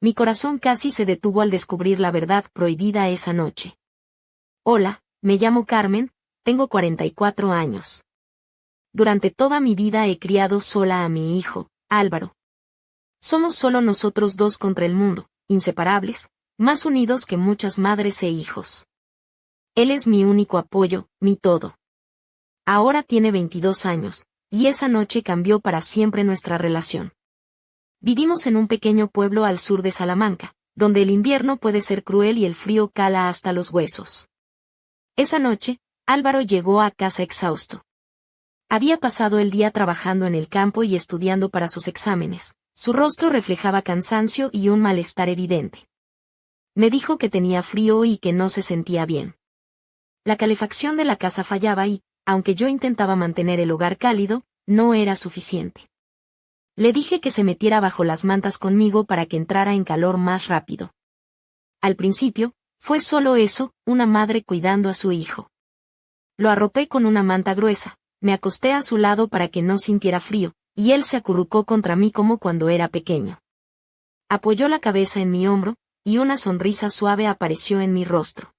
Mi corazón casi se detuvo al descubrir la verdad prohibida esa noche. Hola, me llamo Carmen, tengo 44 años. Durante toda mi vida he criado sola a mi hijo, Álvaro. Somos solo nosotros dos contra el mundo, inseparables, más unidos que muchas madres e hijos. Él es mi único apoyo, mi todo. Ahora tiene 22 años, y esa noche cambió para siempre nuestra relación. Vivimos en un pequeño pueblo al sur de Salamanca, donde el invierno puede ser cruel y el frío cala hasta los huesos. Esa noche, Álvaro llegó a casa exhausto. Había pasado el día trabajando en el campo y estudiando para sus exámenes. Su rostro reflejaba cansancio y un malestar evidente. Me dijo que tenía frío y que no se sentía bien. La calefacción de la casa fallaba y, aunque yo intentaba mantener el hogar cálido, no era suficiente. Le dije que se metiera bajo las mantas conmigo para que entrara en calor más rápido. Al principio, fue solo eso, una madre cuidando a su hijo. Lo arropé con una manta gruesa, me acosté a su lado para que no sintiera frío, y él se acurrucó contra mí como cuando era pequeño. Apoyó la cabeza en mi hombro, y una sonrisa suave apareció en mi rostro.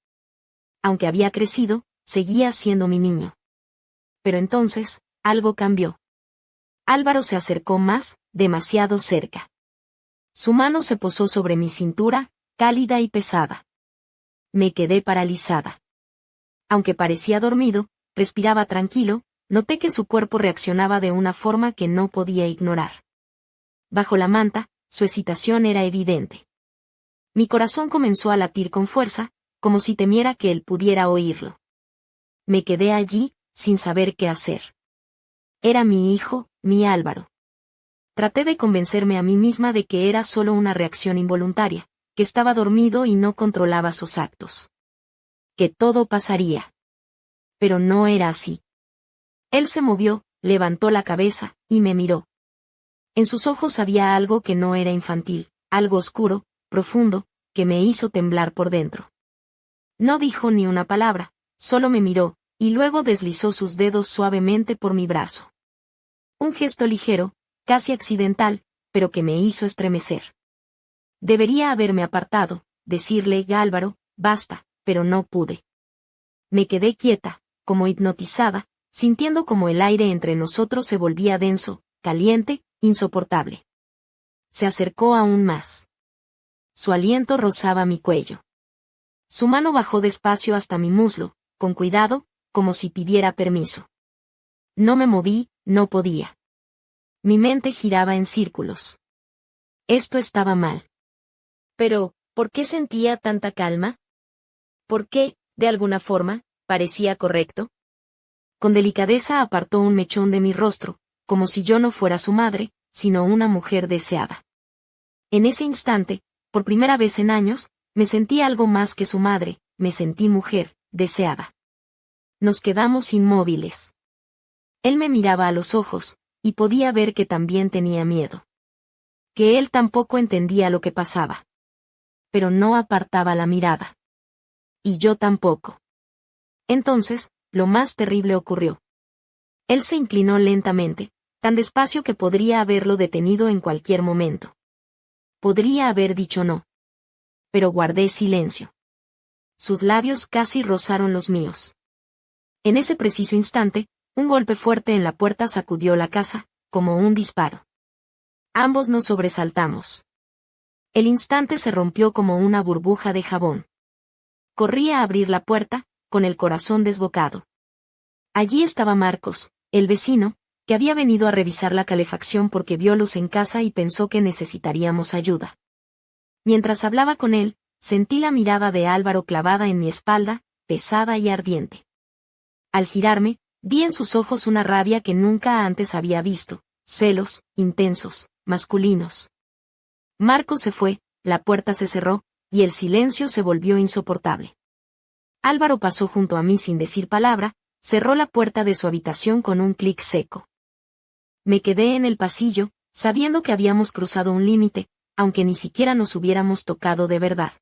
Aunque había crecido, seguía siendo mi niño. Pero entonces, algo cambió. Álvaro se acercó más, demasiado cerca. Su mano se posó sobre mi cintura, cálida y pesada. Me quedé paralizada. Aunque parecía dormido, respiraba tranquilo, noté que su cuerpo reaccionaba de una forma que no podía ignorar. Bajo la manta, su excitación era evidente. Mi corazón comenzó a latir con fuerza, como si temiera que él pudiera oírlo. Me quedé allí, sin saber qué hacer. Era mi hijo, mi Álvaro. Traté de convencerme a mí misma de que era solo una reacción involuntaria, que estaba dormido y no controlaba sus actos. Que todo pasaría. Pero no era así. Él se movió, levantó la cabeza, y me miró. En sus ojos había algo que no era infantil, algo oscuro, profundo, que me hizo temblar por dentro. No dijo ni una palabra, solo me miró, y luego deslizó sus dedos suavemente por mi brazo. Un gesto ligero, casi accidental, pero que me hizo estremecer. Debería haberme apartado, decirle a Álvaro, basta, pero no pude. Me quedé quieta, como hipnotizada, sintiendo como el aire entre nosotros se volvía denso, caliente, insoportable. Se acercó aún más. Su aliento rozaba mi cuello. Su mano bajó despacio hasta mi muslo, con cuidado, como si pidiera permiso. No me moví, no podía. Mi mente giraba en círculos. Esto estaba mal. Pero, ¿por qué sentía tanta calma? ¿Por qué, de alguna forma, parecía correcto? Con delicadeza apartó un mechón de mi rostro, como si yo no fuera su madre, sino una mujer deseada. En ese instante, por primera vez en años, me sentí algo más que su madre, me sentí mujer, deseada. Nos quedamos inmóviles. Él me miraba a los ojos, y podía ver que también tenía miedo. Que él tampoco entendía lo que pasaba. Pero no apartaba la mirada. Y yo tampoco. Entonces, lo más terrible ocurrió. Él se inclinó lentamente, tan despacio que podría haberlo detenido en cualquier momento. Podría haber dicho no. Pero guardé silencio. Sus labios casi rozaron los míos. En ese preciso instante, un golpe fuerte en la puerta sacudió la casa, como un disparo. Ambos nos sobresaltamos. El instante se rompió como una burbuja de jabón. Corrí a abrir la puerta, con el corazón desbocado. Allí estaba Marcos, el vecino, que había venido a revisar la calefacción porque vio luz en casa y pensó que necesitaríamos ayuda. Mientras hablaba con él, sentí la mirada de Álvaro clavada en mi espalda, pesada y ardiente. Al girarme, vi en sus ojos una rabia que nunca antes había visto, celos, intensos, masculinos. Marcos se fue, la puerta se cerró, y el silencio se volvió insoportable. Álvaro pasó junto a mí sin decir palabra, cerró la puerta de su habitación con un clic seco. Me quedé en el pasillo, sabiendo que habíamos cruzado un límite, aunque ni siquiera nos hubiéramos tocado de verdad.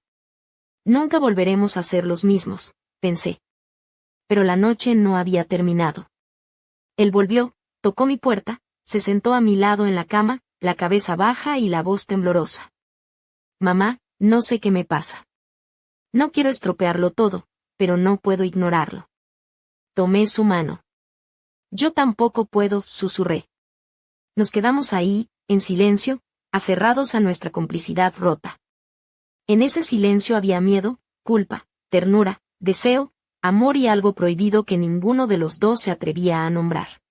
Nunca volveremos a ser los mismos, pensé. Pero la noche no había terminado. Él volvió, tocó mi puerta, se sentó a mi lado en la cama, la cabeza baja y la voz temblorosa. Mamá, no sé qué me pasa. No quiero estropearlo todo, pero no puedo ignorarlo. Tomé su mano. Yo tampoco puedo, susurré. Nos quedamos ahí, en silencio, aferrados a nuestra complicidad rota. En ese silencio había miedo, culpa, ternura, deseo, amor y algo prohibido que ninguno de los dos se atrevía a nombrar.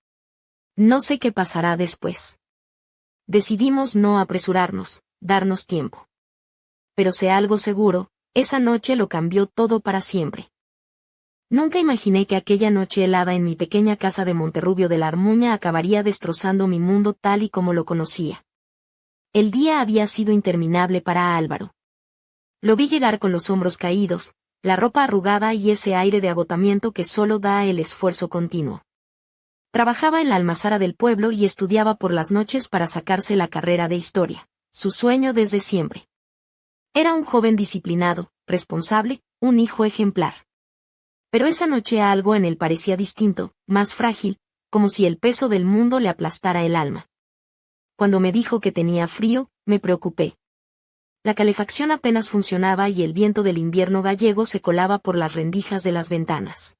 No sé qué pasará después. Decidimos no apresurarnos, darnos tiempo. Pero sé algo seguro, esa noche lo cambió todo para siempre. Nunca imaginé que aquella noche helada en mi pequeña casa de Monterrubio de la Armuña acabaría destrozando mi mundo tal y como lo conocía. El día había sido interminable para Álvaro. Lo vi llegar con los hombros caídos, la ropa arrugada y ese aire de agotamiento que solo da el esfuerzo continuo. Trabajaba en la almazara del pueblo y estudiaba por las noches para sacarse la carrera de historia, su sueño desde siempre. Era un joven disciplinado, responsable, un hijo ejemplar. Pero esa noche algo en él parecía distinto, más frágil, como si el peso del mundo le aplastara el alma. Cuando me dijo que tenía frío, me preocupé. La calefacción apenas funcionaba y el viento del invierno gallego se colaba por las rendijas de las ventanas.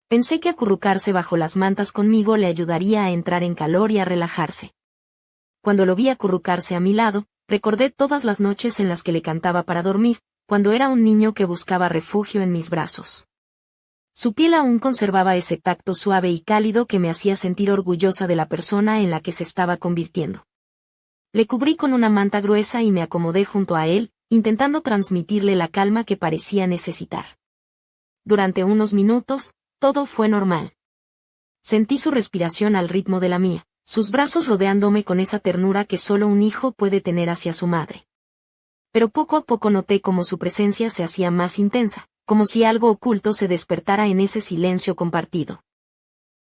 Pensé que acurrucarse bajo las mantas conmigo le ayudaría a entrar en calor y a relajarse. Cuando lo vi acurrucarse a mi lado, recordé todas las noches en las que le cantaba para dormir, cuando era un niño que buscaba refugio en mis brazos. Su piel aún conservaba ese tacto suave y cálido que me hacía sentir orgullosa de la persona en la que se estaba convirtiendo. Le cubrí con una manta gruesa y me acomodé junto a él, intentando transmitirle la calma que parecía necesitar. Durante unos minutos, todo fue normal. Sentí su respiración al ritmo de la mía, sus brazos rodeándome con esa ternura que solo un hijo puede tener hacia su madre. Pero poco a poco noté cómo su presencia se hacía más intensa, como si algo oculto se despertara en ese silencio compartido.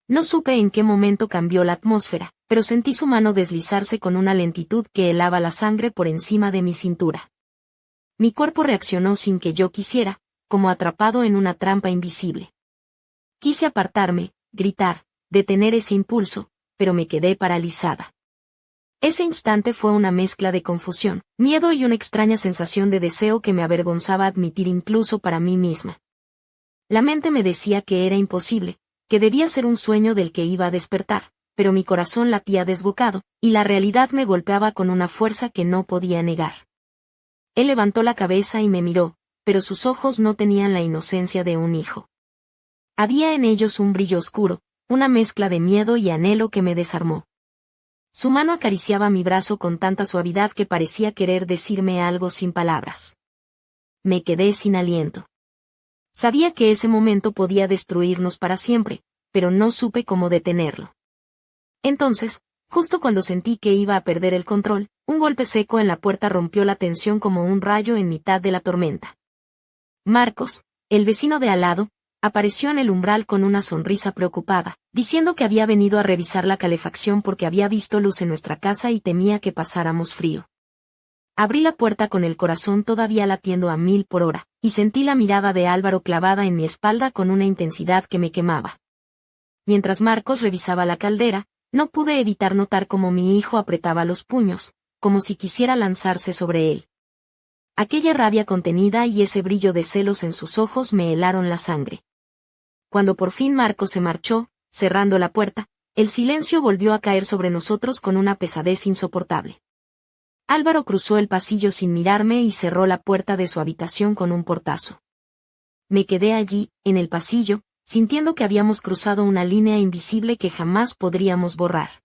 No supe en qué momento cambió la atmósfera, pero sentí su mano deslizarse con una lentitud que helaba la sangre por encima de mi cintura. Mi cuerpo reaccionó sin que yo quisiera, como atrapado en una trampa invisible. Quise apartarme, gritar, detener ese impulso, pero me quedé paralizada. Ese instante fue una mezcla de confusión, miedo y una extraña sensación de deseo que me avergonzaba admitir incluso para mí misma. La mente me decía que era imposible, que debía ser un sueño del que iba a despertar, pero mi corazón latía desbocado, y la realidad me golpeaba con una fuerza que no podía negar. Él levantó la cabeza y me miró, pero sus ojos no tenían la inocencia de un hijo. Había en ellos un brillo oscuro, una mezcla de miedo y anhelo que me desarmó. Su mano acariciaba mi brazo con tanta suavidad que parecía querer decirme algo sin palabras. Me quedé sin aliento. Sabía que ese momento podía destruirnos para siempre, pero no supe cómo detenerlo. Entonces, justo cuando sentí que iba a perder el control, un golpe seco en la puerta rompió la tensión como un rayo en mitad de la tormenta. Marcos, el vecino de al lado, apareció en el umbral con una sonrisa preocupada, diciendo que había venido a revisar la calefacción porque había visto luz en nuestra casa y temía que pasáramos frío. Abrí la puerta con el corazón todavía latiendo a 1000 por hora, y sentí la mirada de Álvaro clavada en mi espalda con una intensidad que me quemaba. Mientras Marcos revisaba la caldera, no pude evitar notar cómo mi hijo apretaba los puños, como si quisiera lanzarse sobre él. Aquella rabia contenida y ese brillo de celos en sus ojos me helaron la sangre. Cuando por fin Marcos se marchó, cerrando la puerta, el silencio volvió a caer sobre nosotros con una pesadez insoportable. Álvaro cruzó el pasillo sin mirarme y cerró la puerta de su habitación con un portazo. Me quedé allí, en el pasillo, sintiendo que habíamos cruzado una línea invisible que jamás podríamos borrar.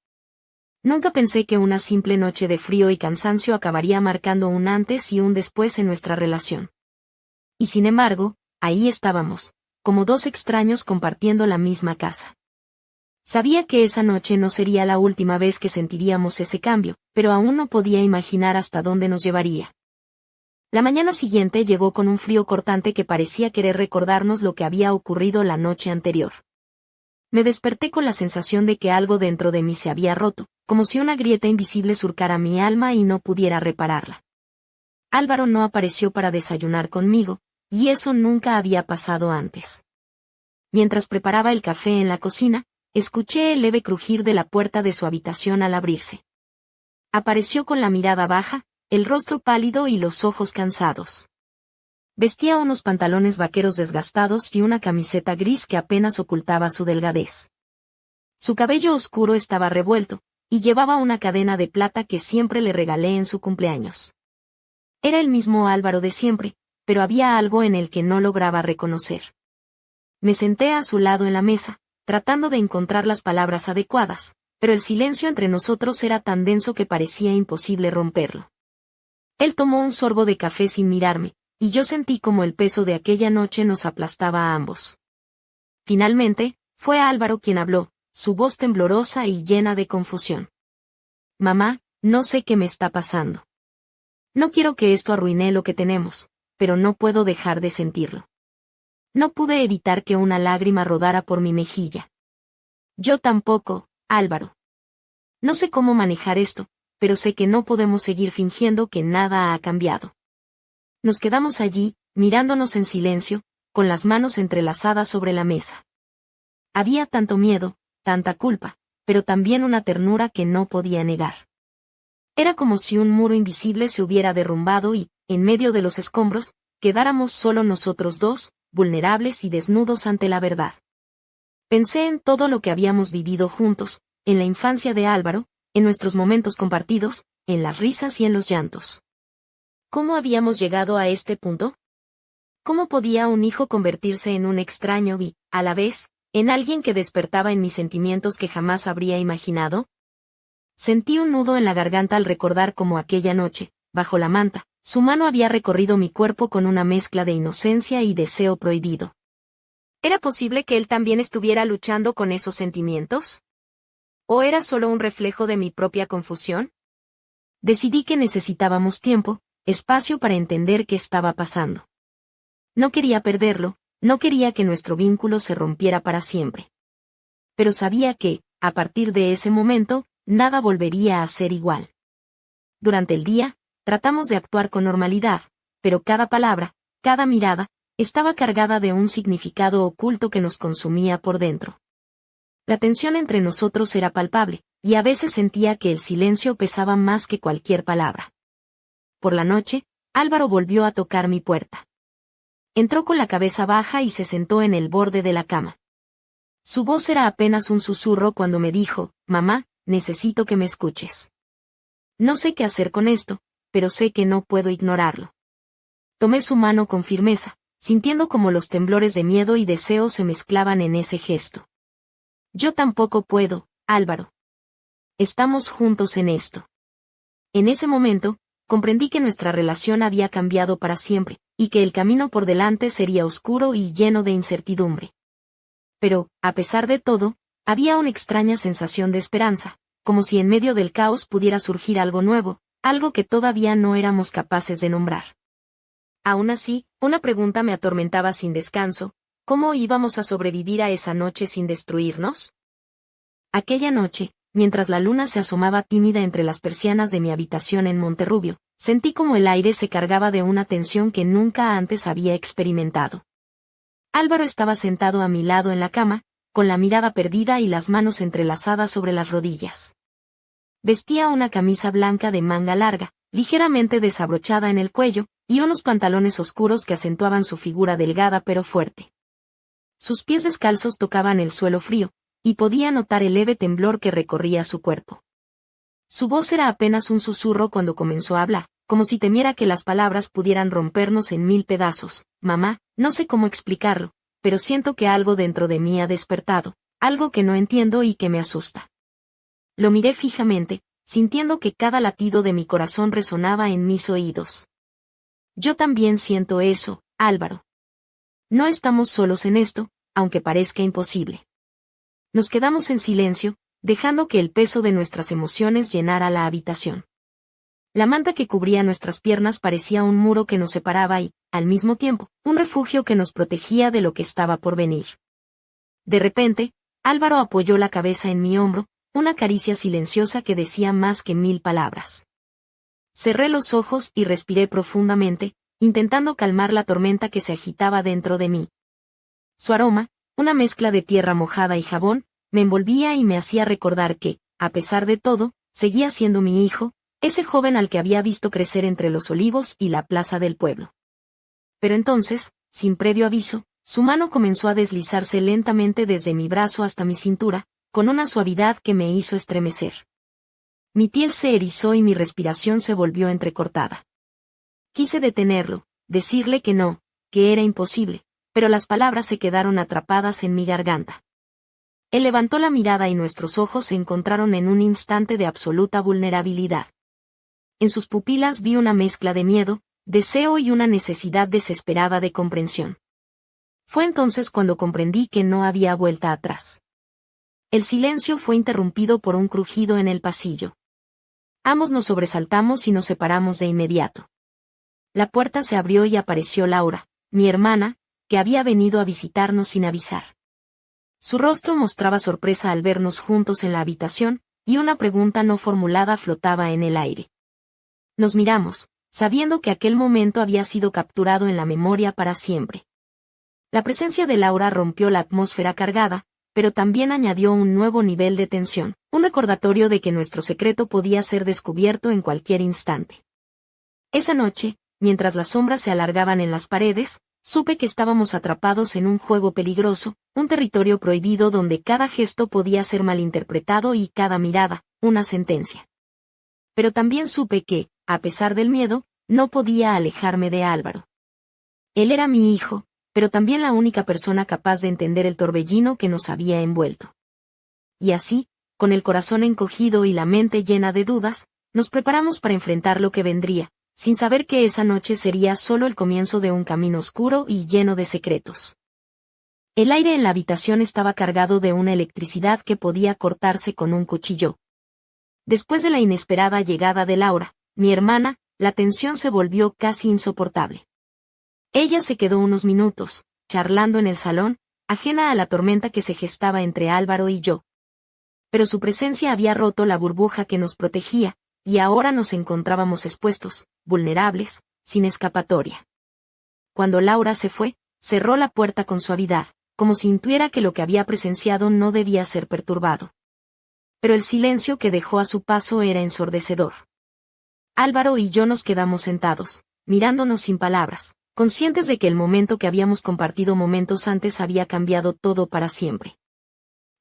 Nunca pensé que una simple noche de frío y cansancio acabaría marcando un antes y un después en nuestra relación. Y sin embargo, ahí estábamos, como dos extraños compartiendo la misma casa. Sabía que esa noche no sería la última vez que sentiríamos ese cambio, pero aún no podía imaginar hasta dónde nos llevaría. La mañana siguiente llegó con un frío cortante que parecía querer recordarnos lo que había ocurrido la noche anterior. Me desperté con la sensación de que algo dentro de mí se había roto, como si una grieta invisible surcara mi alma y no pudiera repararla. Álvaro no apareció para desayunar conmigo, y eso nunca había pasado antes. Mientras preparaba el café en la cocina, escuché el leve crujir de la puerta de su habitación al abrirse. Apareció con la mirada baja, el rostro pálido y los ojos cansados. Vestía unos pantalones vaqueros desgastados y una camiseta gris que apenas ocultaba su delgadez. Su cabello oscuro estaba revuelto, y llevaba una cadena de plata que siempre le regalé en su cumpleaños. Era el mismo Álvaro de siempre, pero había algo en el que no lograba reconocer. Me senté a su lado en la mesa, tratando de encontrar las palabras adecuadas, pero el silencio entre nosotros era tan denso que parecía imposible romperlo. Él tomó un sorbo de café sin mirarme, y yo sentí como el peso de aquella noche nos aplastaba a ambos. Finalmente, fue Álvaro quien habló, su voz temblorosa y llena de confusión. Mamá, no sé qué me está pasando. No quiero que esto arruine lo que tenemos, pero no puedo dejar de sentirlo. No pude evitar que una lágrima rodara por mi mejilla. Yo tampoco, Álvaro. No sé cómo manejar esto, pero sé que no podemos seguir fingiendo que nada ha cambiado. Nos quedamos allí, mirándonos en silencio, con las manos entrelazadas sobre la mesa. Había tanto miedo, tanta culpa, pero también una ternura que no podía negar. Era como si un muro invisible se hubiera derrumbado y, en medio de los escombros, quedáramos solo nosotros dos, vulnerables y desnudos ante la verdad. Pensé en todo lo que habíamos vivido juntos, en la infancia de Álvaro, en nuestros momentos compartidos, en las risas y en los llantos. ¿Cómo habíamos llegado a este punto? ¿Cómo podía un hijo convertirse en un extraño y, a la vez, en alguien que despertaba en mis sentimientos que jamás habría imaginado? Sentí un nudo en la garganta al recordar cómo aquella noche, bajo la manta, su mano había recorrido mi cuerpo con una mezcla de inocencia y deseo prohibido. ¿Era posible que él también estuviera luchando con esos sentimientos? ¿O era solo un reflejo de mi propia confusión? Decidí que necesitábamos tiempo, espacio para entender qué estaba pasando. No quería perderlo, no quería que nuestro vínculo se rompiera para siempre. Pero sabía que, a partir de ese momento, nada volvería a ser igual. Durante el día, tratamos de actuar con normalidad, pero cada palabra, cada mirada, estaba cargada de un significado oculto que nos consumía por dentro. La tensión entre nosotros era palpable, y a veces sentía que el silencio pesaba más que cualquier palabra. Por la noche, Álvaro volvió a tocar mi puerta. Entró con la cabeza baja y se sentó en el borde de la cama. Su voz era apenas un susurro cuando me dijo, «Mamá, necesito que me escuches. No sé qué hacer con esto, pero sé que no puedo ignorarlo». Tomé su mano con firmeza, sintiendo como los temblores de miedo y deseo se mezclaban en ese gesto. «Yo tampoco puedo, Álvaro. Estamos juntos en esto». En ese momento, comprendí que nuestra relación había cambiado para siempre, y que el camino por delante sería oscuro y lleno de incertidumbre. Pero, a pesar de todo, había una extraña sensación de esperanza, como si en medio del caos pudiera surgir algo nuevo, algo que todavía no éramos capaces de nombrar. Aún así, una pregunta me atormentaba sin descanso: ¿cómo íbamos a sobrevivir a esa noche sin destruirnos? Aquella noche, mientras la luna se asomaba tímida entre las persianas de mi habitación en Monterrubio, sentí como el aire se cargaba de una tensión que nunca antes había experimentado. Álvaro estaba sentado a mi lado en la cama, con la mirada perdida y las manos entrelazadas sobre las rodillas. Vestía una camisa blanca de manga larga, ligeramente desabrochada en el cuello, y unos pantalones oscuros que acentuaban su figura delgada pero fuerte. Sus pies descalzos tocaban el suelo frío, y podía notar el leve temblor que recorría su cuerpo. Su voz era apenas un susurro cuando comenzó a hablar, como si temiera que las palabras pudieran rompernos en mil pedazos. «Mamá, no sé cómo explicarlo, pero siento que algo dentro de mí ha despertado, algo que no entiendo y que me asusta». Lo miré fijamente, sintiendo que cada latido de mi corazón resonaba en mis oídos. «Yo también siento eso, Álvaro. No estamos solos en esto, aunque parezca imposible». Nos quedamos en silencio, dejando que el peso de nuestras emociones llenara la habitación. La manta que cubría nuestras piernas parecía un muro que nos separaba y, al mismo tiempo, un refugio que nos protegía de lo que estaba por venir. De repente, Álvaro apoyó la cabeza en mi hombro, una caricia silenciosa que decía más que 1000 palabras. Cerré los ojos y respiré profundamente, intentando calmar la tormenta que se agitaba dentro de mí. Su aroma, una mezcla de tierra mojada y jabón, me envolvía y me hacía recordar que, a pesar de todo, seguía siendo mi hijo, Ese joven al que había visto crecer entre los olivos y la plaza del pueblo. Pero entonces, sin previo aviso, su mano comenzó a deslizarse lentamente desde mi brazo hasta mi cintura, con una suavidad que me hizo estremecer. Mi piel se erizó y mi respiración se volvió entrecortada. Quise detenerlo, decirle que no, que era imposible, pero las palabras se quedaron atrapadas en mi garganta. Él levantó la mirada y nuestros ojos se encontraron en un instante de absoluta vulnerabilidad. En sus pupilas vi una mezcla de miedo, deseo y una necesidad desesperada de comprensión. Fue entonces cuando comprendí que no había vuelta atrás. El silencio fue interrumpido por un crujido en el pasillo. Ambos nos sobresaltamos y nos separamos de inmediato. La puerta se abrió y apareció Laura, mi hermana, que había venido a visitarnos sin avisar. Su rostro mostraba sorpresa al vernos juntos en la habitación, y una pregunta no formulada flotaba en el aire. Nos miramos, sabiendo que aquel momento había sido capturado en la memoria para siempre. La presencia de Laura rompió la atmósfera cargada, pero también añadió un nuevo nivel de tensión, un recordatorio de que nuestro secreto podía ser descubierto en cualquier instante. Esa noche, mientras las sombras se alargaban en las paredes, supe que estábamos atrapados en un juego peligroso, un territorio prohibido donde cada gesto podía ser malinterpretado y cada mirada, una sentencia. Pero también supe que, a pesar del miedo, no podía alejarme de Álvaro. Él era mi hijo, pero también la única persona capaz de entender el torbellino que nos había envuelto. Y así, con el corazón encogido y la mente llena de dudas, nos preparamos para enfrentar lo que vendría, sin saber que esa noche sería solo el comienzo de un camino oscuro y lleno de secretos. El aire en la habitación estaba cargado de una electricidad que podía cortarse con un cuchillo. Después de la inesperada llegada de Laura, mi hermana, la tensión se volvió casi insoportable. Ella se quedó unos minutos, charlando en el salón, ajena a la tormenta que se gestaba entre Álvaro y yo. Pero su presencia había roto la burbuja que nos protegía, y ahora nos encontrábamos expuestos, vulnerables, sin escapatoria. Cuando Laura se fue, cerró la puerta con suavidad, como si intuviera que lo que había presenciado no debía ser perturbado. Pero el silencio que dejó a su paso era ensordecedor. Álvaro y yo nos quedamos sentados, mirándonos sin palabras, conscientes de que el momento que habíamos compartido momentos antes había cambiado todo para siempre.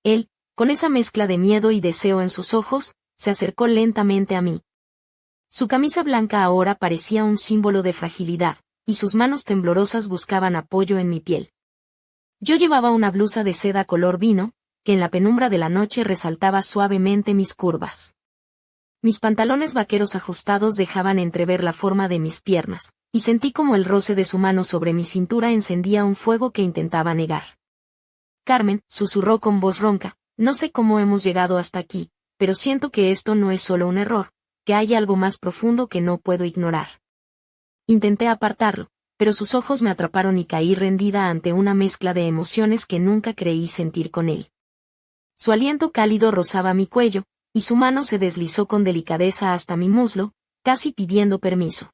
Él, con esa mezcla de miedo y deseo en sus ojos, se acercó lentamente a mí. Su camisa blanca ahora parecía un símbolo de fragilidad, y sus manos temblorosas buscaban apoyo en mi piel. Yo llevaba una blusa de seda color vino, que en la penumbra de la noche resaltaba suavemente mis curvas. Mis pantalones vaqueros ajustados dejaban entrever la forma de mis piernas, y sentí como el roce de su mano sobre mi cintura encendía un fuego que intentaba negar. Carmen, susurró con voz ronca, no sé cómo hemos llegado hasta aquí, pero siento que esto no es solo un error, que hay algo más profundo que no puedo ignorar. Intenté apartarlo, pero sus ojos me atraparon y caí rendida ante una mezcla de emociones que nunca creí sentir con él. Su aliento cálido rozaba mi cuello, y su mano se deslizó con delicadeza hasta mi muslo, casi pidiendo permiso.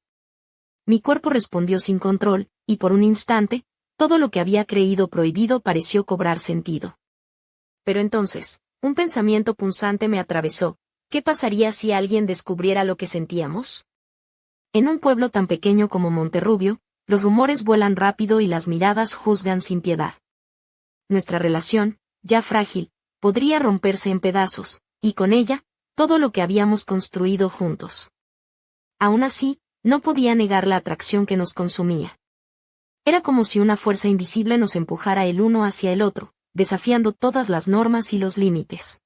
Mi cuerpo respondió sin control, y por un instante, todo lo que había creído prohibido pareció cobrar sentido. Pero entonces, un pensamiento punzante me atravesó. ¿Qué pasaría si alguien descubriera lo que sentíamos? En un pueblo tan pequeño como Monterrubio, los rumores vuelan rápido y las miradas juzgan sin piedad. Nuestra relación, ya frágil, podría romperse en pedazos, y con ella, todo lo que habíamos construido juntos. Aún así, no podía negar la atracción que nos consumía. Era como si una fuerza invisible nos empujara el uno hacia el otro, desafiando todas las normas y los límites.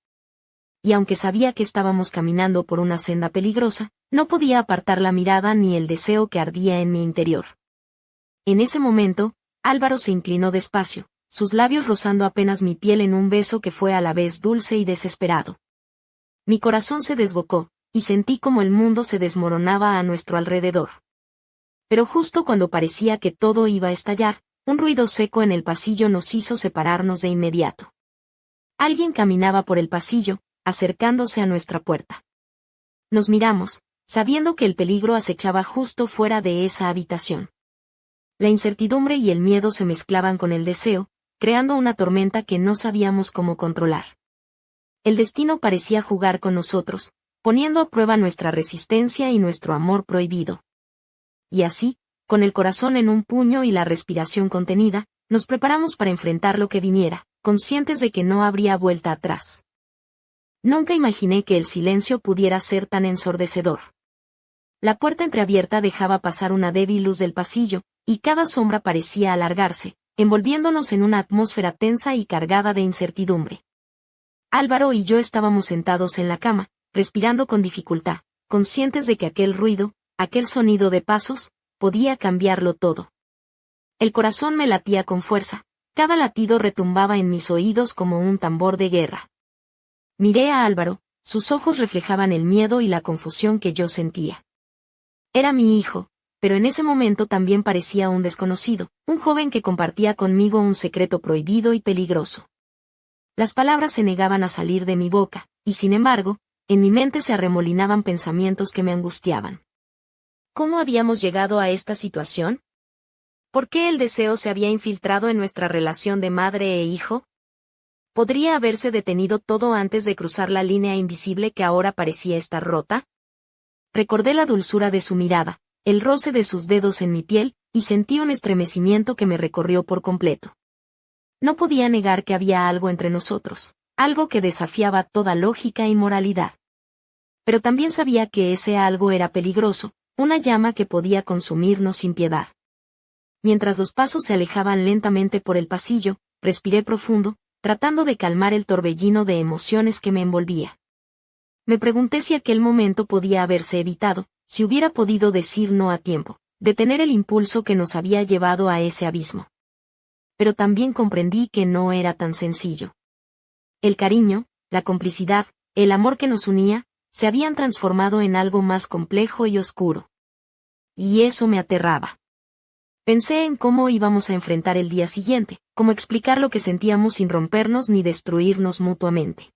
Y aunque sabía que estábamos caminando por una senda peligrosa, no podía apartar la mirada ni el deseo que ardía en mi interior. En ese momento, Álvaro se inclinó despacio, sus labios rozando apenas mi piel en un beso que fue a la vez dulce y desesperado. Mi corazón se desbocó, y sentí como el mundo se desmoronaba a nuestro alrededor. Pero justo cuando parecía que todo iba a estallar, un ruido seco en el pasillo nos hizo separarnos de inmediato. Alguien caminaba por el pasillo, acercándose a nuestra puerta. Nos miramos, sabiendo que el peligro acechaba justo fuera de esa habitación. La incertidumbre y el miedo se mezclaban con el deseo, creando una tormenta que no sabíamos cómo controlar. El destino parecía jugar con nosotros, poniendo a prueba nuestra resistencia y nuestro amor prohibido. Y así, con el corazón en un puño y la respiración contenida, nos preparamos para enfrentar lo que viniera, conscientes de que no habría vuelta atrás. Nunca imaginé que el silencio pudiera ser tan ensordecedor. La puerta entreabierta dejaba pasar una débil luz del pasillo, y cada sombra parecía alargarse, envolviéndonos en una atmósfera tensa y cargada de incertidumbre. Álvaro y yo estábamos sentados en la cama, respirando con dificultad, conscientes de que aquel ruido, aquel sonido de pasos, podía cambiarlo todo. El corazón me latía con fuerza, cada latido retumbaba en mis oídos como un tambor de guerra. Miré a Álvaro, sus ojos reflejaban el miedo y la confusión que yo sentía. Era mi hijo, pero en ese momento también parecía un desconocido, un joven que compartía conmigo un secreto prohibido y peligroso. Las palabras se negaban a salir de mi boca, y sin embargo, en mi mente se arremolinaban pensamientos que me angustiaban. ¿Cómo habíamos llegado a esta situación? ¿Por qué el deseo se había infiltrado en nuestra relación de madre e hijo? ¿Podría haberse detenido todo antes de cruzar la línea invisible que ahora parecía estar rota? Recordé la dulzura de su mirada, el roce de sus dedos en mi piel, y sentí un estremecimiento que me recorrió por completo. No podía negar que había algo entre nosotros, algo que desafiaba toda lógica y moralidad. Pero también sabía que ese algo era peligroso, una llama que podía consumirnos sin piedad. Mientras los pasos se alejaban lentamente por el pasillo, respiré profundo, tratando de calmar el torbellino de emociones que me envolvía. Me pregunté si aquel momento podía haberse evitado, si hubiera podido decir no a tiempo, detener el impulso que nos había llevado a ese abismo. Pero también comprendí que no era tan sencillo. El cariño, la complicidad, el amor que nos unía, se habían transformado en algo más complejo y oscuro. Y eso me aterraba. Pensé en cómo íbamos a enfrentar el día siguiente, cómo explicar lo que sentíamos sin rompernos ni destruirnos mutuamente.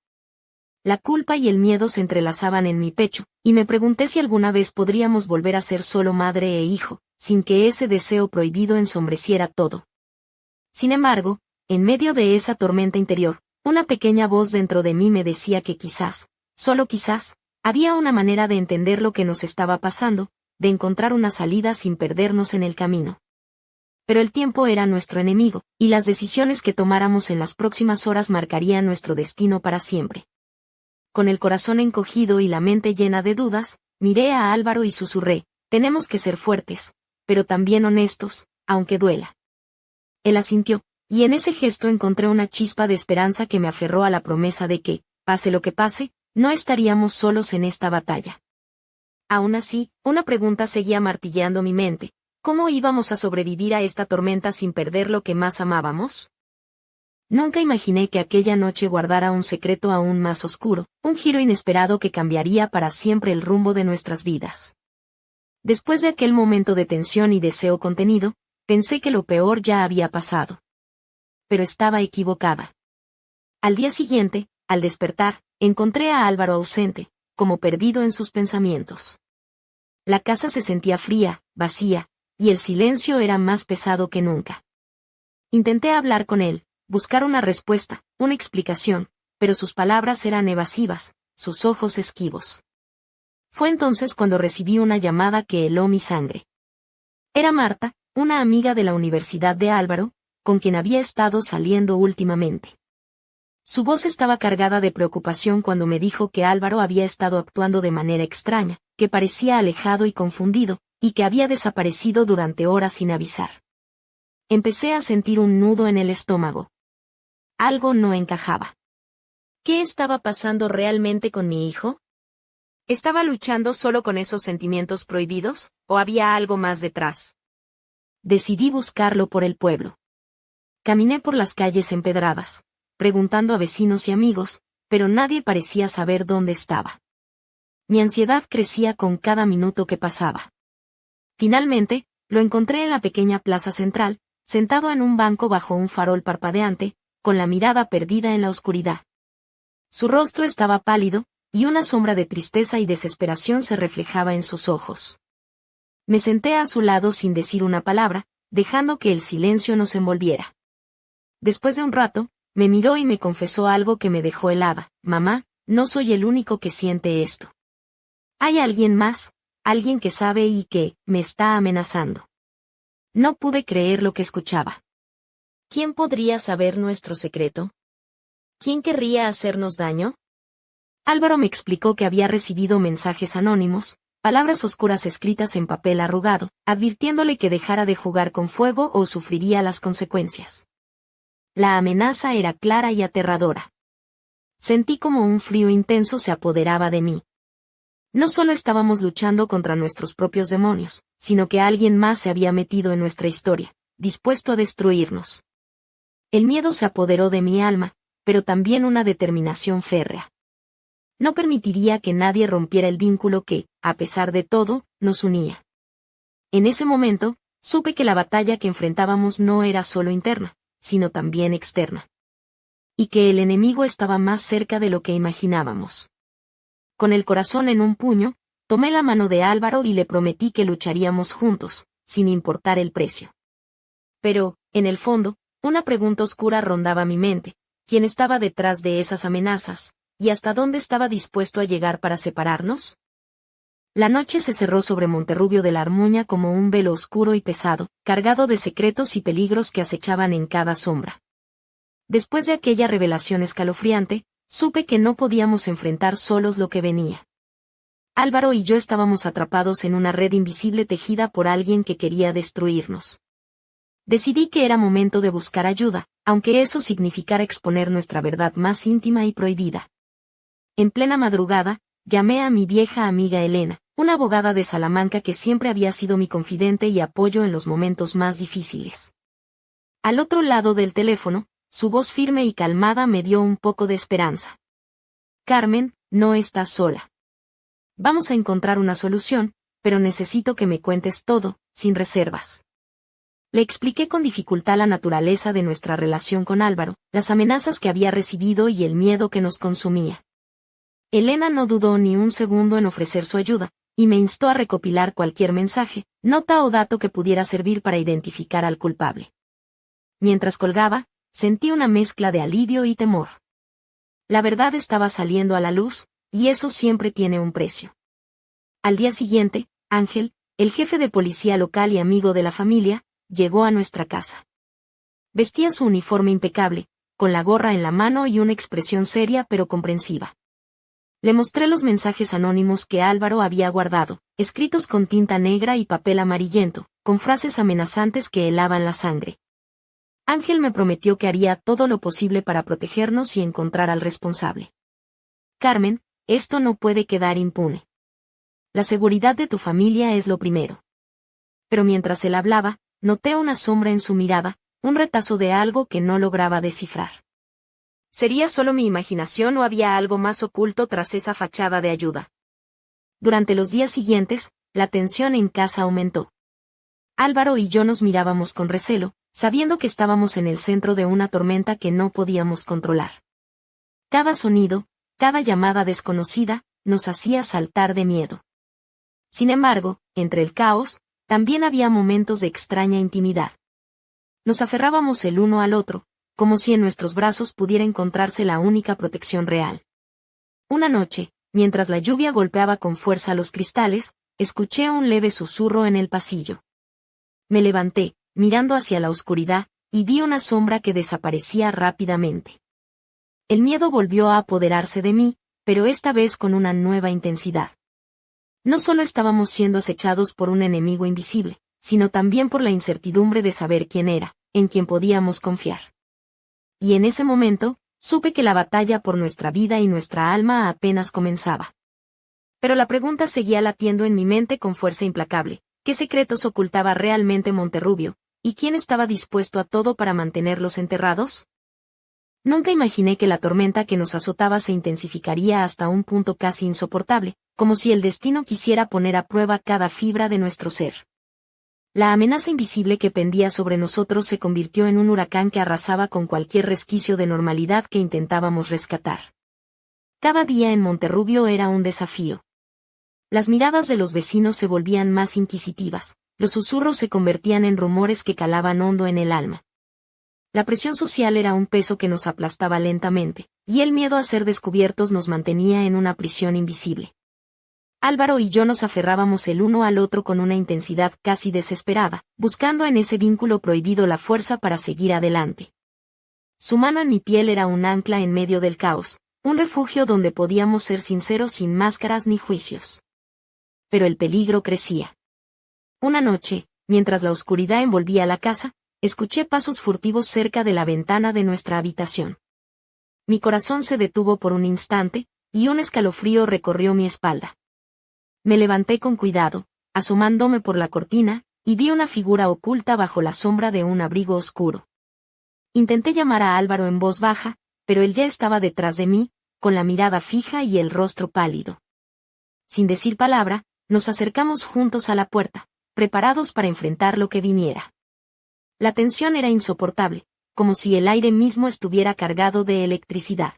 La culpa y el miedo se entrelazaban en mi pecho, y me pregunté si alguna vez podríamos volver a ser solo madre e hijo, sin que ese deseo prohibido ensombreciera todo. Sin embargo, en medio de esa tormenta interior, una pequeña voz dentro de mí me decía que quizás, solo quizás, había una manera de entender lo que nos estaba pasando, de encontrar una salida sin perdernos en el camino. Pero el tiempo era nuestro enemigo, y las decisiones que tomáramos en las próximas horas marcarían nuestro destino para siempre. Con el corazón encogido y la mente llena de dudas, miré a Álvaro y susurré, tenemos que ser fuertes, pero también honestos, aunque duela. Él asintió, y en ese gesto encontré una chispa de esperanza que me aferró a la promesa de que, pase lo que pase, no estaríamos solos en esta batalla. Aún así, una pregunta seguía martilleando mi mente. ¿Cómo íbamos a sobrevivir a esta tormenta sin perder lo que más amábamos? Nunca imaginé que aquella noche guardara un secreto aún más oscuro, un giro inesperado que cambiaría para siempre el rumbo de nuestras vidas. Después de aquel momento de tensión y deseo contenido, pensé que lo peor ya había pasado. Pero estaba equivocada. Al día siguiente, al despertar, encontré a Álvaro ausente, como perdido en sus pensamientos. La casa se sentía fría, vacía, y el silencio era más pesado que nunca. Intenté hablar con él, buscar una respuesta, una explicación, pero sus palabras eran evasivas, sus ojos esquivos. Fue entonces cuando recibí una llamada que heló mi sangre. Era Marta, una amiga de la Universidad de Álvaro, con quien había estado saliendo últimamente. Su voz estaba cargada de preocupación cuando me dijo que Álvaro había estado actuando de manera extraña, que parecía alejado y confundido, y que había desaparecido durante horas sin avisar. Empecé a sentir un nudo en el estómago. Algo no encajaba. ¿Qué estaba pasando realmente con mi hijo? ¿Estaba luchando solo con esos sentimientos prohibidos, o había algo más detrás? Decidí buscarlo por el pueblo. Caminé por las calles empedradas, preguntando a vecinos y amigos, pero nadie parecía saber dónde estaba. Mi ansiedad crecía con cada minuto que pasaba. Finalmente, lo encontré en la pequeña plaza central, sentado en un banco bajo un farol parpadeante, con la mirada perdida en la oscuridad. Su rostro estaba pálido, y una sombra de tristeza y desesperación se reflejaba en sus ojos. Me senté a su lado sin decir una palabra, dejando que el silencio nos envolviera. Después de un rato, me miró y me confesó algo que me dejó helada. Mamá, no soy el único que siente esto. Hay alguien más, alguien que sabe y que me está amenazando. No pude creer lo que escuchaba. ¿Quién podría saber nuestro secreto? ¿Quién querría hacernos daño? Álvaro me explicó que había recibido mensajes anónimos, palabras oscuras escritas en papel arrugado, advirtiéndole que dejara de jugar con fuego o sufriría las consecuencias. La amenaza era clara y aterradora. Sentí como un frío intenso se apoderaba de mí. No solo estábamos luchando contra nuestros propios demonios, sino que alguien más se había metido en nuestra historia, dispuesto a destruirnos. El miedo se apoderó de mi alma, pero también una determinación férrea. No permitiría que nadie rompiera el vínculo que, a pesar de todo, nos unía. En ese momento, supe que la batalla que enfrentábamos no era solo interna, sino también externa. Y que el enemigo estaba más cerca de lo que imaginábamos. Con el corazón en un puño, tomé la mano de Álvaro y le prometí que lucharíamos juntos, sin importar el precio. Pero, en el fondo, una pregunta oscura rondaba mi mente: ¿quién estaba detrás de esas amenazas? ¿Y hasta dónde estaba dispuesto a llegar para separarnos? La noche se cerró sobre Monterrubio de la Armuña como un velo oscuro y pesado, cargado de secretos y peligros que acechaban en cada sombra. Después de aquella revelación escalofriante, supe que no podíamos enfrentar solos lo que venía. Álvaro y yo estábamos atrapados en una red invisible tejida por alguien que quería destruirnos. Decidí que era momento de buscar ayuda, aunque eso significara exponer nuestra verdad más íntima y prohibida. En plena madrugada, llamé a mi vieja amiga Elena, una abogada de Salamanca que siempre había sido mi confidente y apoyo en los momentos más difíciles. Al otro lado del teléfono, su voz firme y calmada me dio un poco de esperanza. Carmen, no estás sola. Vamos a encontrar una solución, pero necesito que me cuentes todo, sin reservas. Le expliqué con dificultad la naturaleza de nuestra relación con Álvaro, las amenazas que había recibido y el miedo que nos consumía. Elena no dudó ni un segundo en ofrecer su ayuda, y me instó a recopilar cualquier mensaje, nota o dato que pudiera servir para identificar al culpable. Mientras colgaba, sentí una mezcla de alivio y temor. La verdad estaba saliendo a la luz, y eso siempre tiene un precio. Al día siguiente, Ángel, el jefe de policía local y amigo de la familia, llegó a nuestra casa. Vestía su uniforme impecable, con la gorra en la mano y una expresión seria pero comprensiva. Le mostré los mensajes anónimos que Álvaro había guardado, escritos con tinta negra y papel amarillento, con frases amenazantes que helaban la sangre. Ángel me prometió que haría todo lo posible para protegernos y encontrar al responsable. Carmen, esto no puede quedar impune. La seguridad de tu familia es lo primero. Pero mientras él hablaba, noté una sombra en su mirada, un retazo de algo que no lograba descifrar. ¿Sería solo mi imaginación o había algo más oculto tras esa fachada de ayuda? Durante los días siguientes, la tensión en casa aumentó. Álvaro y yo nos mirábamos con recelo, sabiendo que estábamos en el centro de una tormenta que no podíamos controlar. Cada sonido, cada llamada desconocida, nos hacía saltar de miedo. Sin embargo, entre el caos, también había momentos de extraña intimidad. Nos aferrábamos el uno al otro, como si en nuestros brazos pudiera encontrarse la única protección real. Una noche, mientras la lluvia golpeaba con fuerza los cristales, escuché un leve susurro en el pasillo. Me levanté, mirando hacia la oscuridad, y vi una sombra que desaparecía rápidamente. El miedo volvió a apoderarse de mí, pero esta vez con una nueva intensidad. No solo estábamos siendo acechados por un enemigo invisible, sino también por la incertidumbre de saber quién era, en quien podíamos confiar. Y en ese momento, supe que la batalla por nuestra vida y nuestra alma apenas comenzaba. Pero la pregunta seguía latiendo en mi mente con fuerza implacable: ¿qué secretos ocultaba realmente Monterrubio, y quién estaba dispuesto a todo para mantenerlos enterrados? Nunca imaginé que la tormenta que nos azotaba se intensificaría hasta un punto casi insoportable, como si el destino quisiera poner a prueba cada fibra de nuestro ser. La amenaza invisible que pendía sobre nosotros se convirtió en un huracán que arrasaba con cualquier resquicio de normalidad que intentábamos rescatar. Cada día en Monterrubio era un desafío. Las miradas de los vecinos se volvían más inquisitivas, los susurros se convertían en rumores que calaban hondo en el alma. La presión social era un peso que nos aplastaba lentamente, y el miedo a ser descubiertos nos mantenía en una prisión invisible. Álvaro y yo nos aferrábamos el uno al otro con una intensidad casi desesperada, buscando en ese vínculo prohibido la fuerza para seguir adelante. Su mano en mi piel era un ancla en medio del caos, un refugio donde podíamos ser sinceros sin máscaras ni juicios. Pero el peligro crecía. Una noche, mientras la oscuridad envolvía la casa, escuché pasos furtivos cerca de la ventana de nuestra habitación. Mi corazón se detuvo por un instante, y un escalofrío recorrió mi espalda. Me levanté con cuidado, asomándome por la cortina, y vi una figura oculta bajo la sombra de un abrigo oscuro. Intenté llamar a Álvaro en voz baja, pero él ya estaba detrás de mí, con la mirada fija y el rostro pálido. Sin decir palabra, nos acercamos juntos a la puerta, preparados para enfrentar lo que viniera. La tensión era insoportable, como si el aire mismo estuviera cargado de electricidad.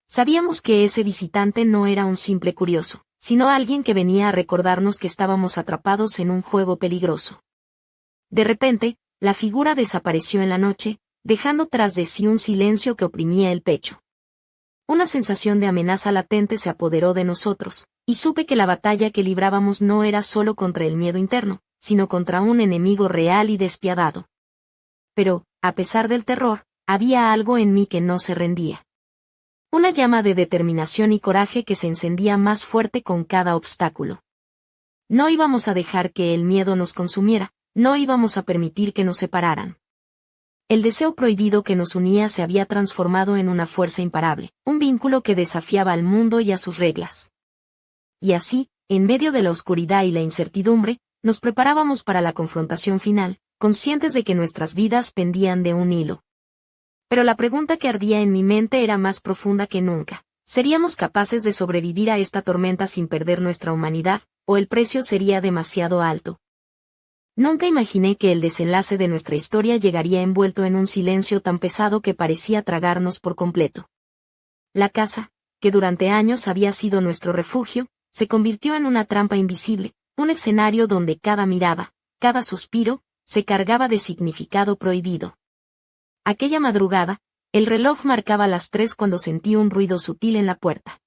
Sabíamos que ese visitante no era un simple curioso, sino alguien que venía a recordarnos que estábamos atrapados en un juego peligroso. De repente, la figura desapareció en la noche, dejando tras de sí un silencio que oprimía el pecho. Una sensación de amenaza latente se apoderó de nosotros, y supe que la batalla que librábamos no era solo contra el miedo interno, sino contra un enemigo real y despiadado. Pero, a pesar del terror, había algo en mí que no se rendía. Una llama de determinación y coraje que se encendía más fuerte con cada obstáculo. No íbamos a dejar que el miedo nos consumiera, no íbamos a permitir que nos separaran. El deseo prohibido que nos unía se había transformado en una fuerza imparable, un vínculo que desafiaba al mundo y a sus reglas. Y así, en medio de la oscuridad y la incertidumbre, nos preparábamos para la confrontación final, conscientes de que nuestras vidas pendían de un hilo. Pero la pregunta que ardía en mi mente era más profunda que nunca. ¿Seríamos capaces de sobrevivir a esta tormenta sin perder nuestra humanidad, o el precio sería demasiado alto? Nunca imaginé que el desenlace de nuestra historia llegaría envuelto en un silencio tan pesado que parecía tragarnos por completo. La casa, que durante años había sido nuestro refugio, se convirtió en una trampa invisible, un escenario donde cada mirada, cada suspiro, se cargaba de significado prohibido. Aquella madrugada, el reloj marcaba las 3 cuando sentí un ruido sutil en la puerta.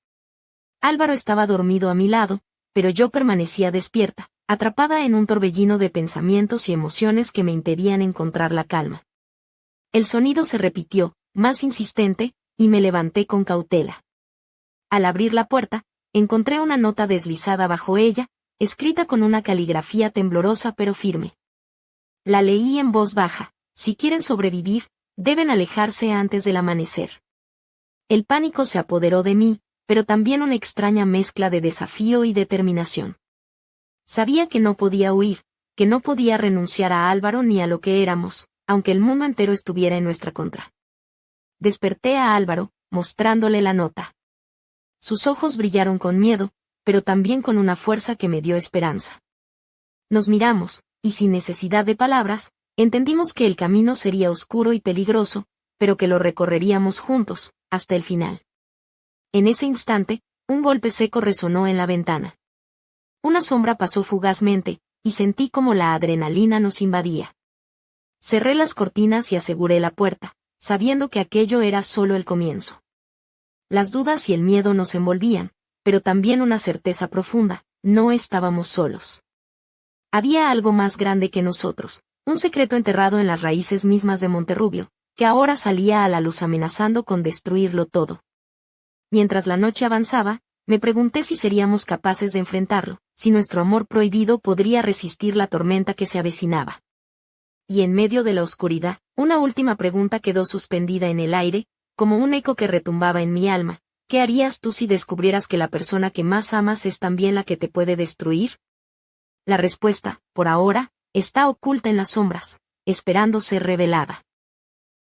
Álvaro estaba dormido a mi lado, pero yo permanecía despierta, atrapada en un torbellino de pensamientos y emociones que me impedían encontrar la calma. El sonido se repitió, más insistente, y me levanté con cautela. Al abrir la puerta, encontré una nota deslizada bajo ella, escrita con una caligrafía temblorosa pero firme. La leí en voz baja: si quieren sobrevivir, deben alejarse antes del amanecer. El pánico se apoderó de mí, pero también una extraña mezcla de desafío y determinación. Sabía que no podía huir, que no podía renunciar a Álvaro ni a lo que éramos, aunque el mundo entero estuviera en nuestra contra. Desperté a Álvaro, mostrándole la nota. Sus ojos brillaron con miedo, pero también con una fuerza que me dio esperanza. Nos miramos, y sin necesidad de palabras, entendimos que el camino sería oscuro y peligroso, pero que lo recorreríamos juntos, hasta el final. En ese instante, un golpe seco resonó en la ventana. Una sombra pasó fugazmente, y sentí como la adrenalina nos invadía. Cerré las cortinas y aseguré la puerta, sabiendo que aquello era solo el comienzo. Las dudas y el miedo nos envolvían, pero también una certeza profunda: no estábamos solos. Había algo más grande que nosotros, un secreto enterrado en las raíces mismas de Monterrubio, que ahora salía a la luz amenazando con destruirlo todo. Mientras la noche avanzaba, me pregunté si seríamos capaces de enfrentarlo, si nuestro amor prohibido podría resistir la tormenta que se avecinaba. Y en medio de la oscuridad, una última pregunta quedó suspendida en el aire, como un eco que retumbaba en mi alma: ¿qué harías tú si descubrieras que la persona que más amas es también la que te puede destruir? La respuesta, por ahora, está oculta en las sombras, esperando ser revelada.